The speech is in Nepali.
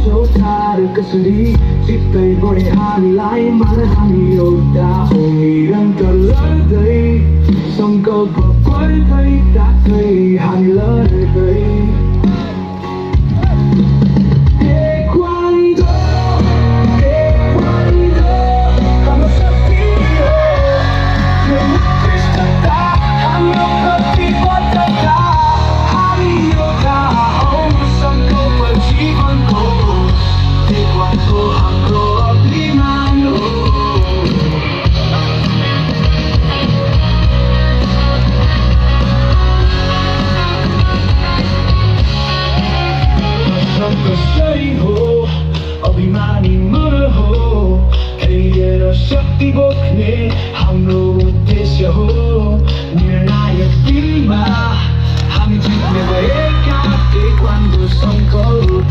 जोतार कसरी चित्तै बढे हामीलाई मार हामी एउटा हो निरन्तर लड्दै सङ्कल्प गर्दै ताक्दै हामी लड्दै अभिमानी मन हो खेलेर शक्ति बोक्ने हाम्रो उद्देश्य हो निर्णायक दिनमा हामी जित्ने भएका ताइक्वान्डो सङ्कल्प